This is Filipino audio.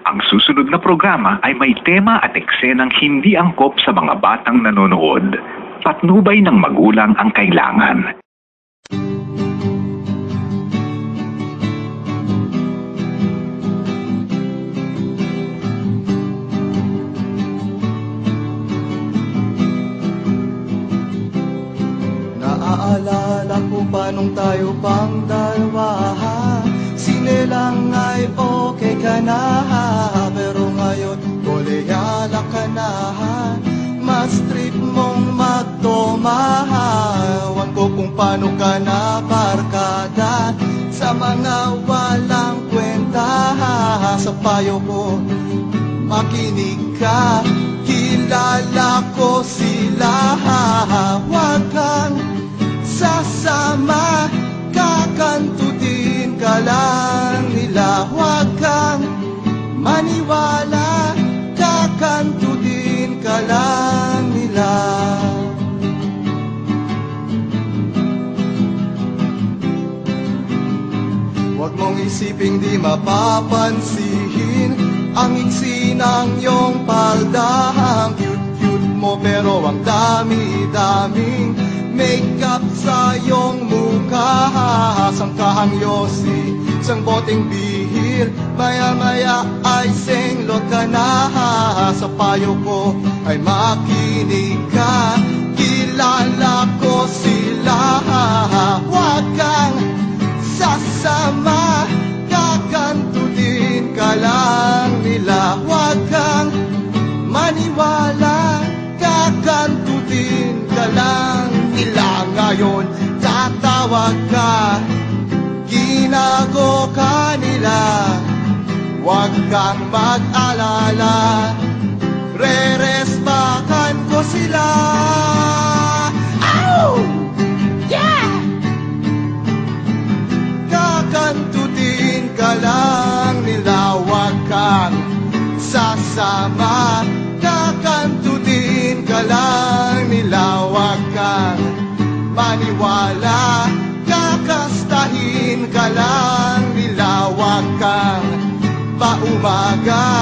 Ang susunod na programa ay may tema at eksenang hindi angkop sa mga batang nanonood. Patnubay ng magulang ang kailangan. Naaalala ko pa nung tayo pang dalawa, sinelang ay okay ka na, pero ngayon koleyala ka na. Mas trip mong magtumahawan ko kung paano ka na barkada sa mga walang kwenta. Sa payo ko makinig ka, kilala ko sila. Huwag kang sasama, kakantutin ka lang nila. Huwag kang maniwala, kakantutin ka lang nila. Huwag mong isiping di mapapansin ang iksi ng iyong palda. Ang cute-cute mo pero ang dami-daming makeup sa iyong mukha. Sangkahang yosi, isang boteng bihir, maya-maya ay senglot ka na. Sa payo ko ay makinig ka, kilala ko sila. Huwag kang sasama, kakantutin ka lang nila. Huwag kang maniwala, kakantutin ka lang nila. Ngayon tatawag ka, ginago ka nila. Huwag kang mag-alala, re-respakan ko sila. Ow! Yeah! Kakantutin ka lang nila. Huwag kang sasama, kakantutin ka lang nila. Huwag kang maniwala, kakastahin ka lang nila. Huwag kang paumaga,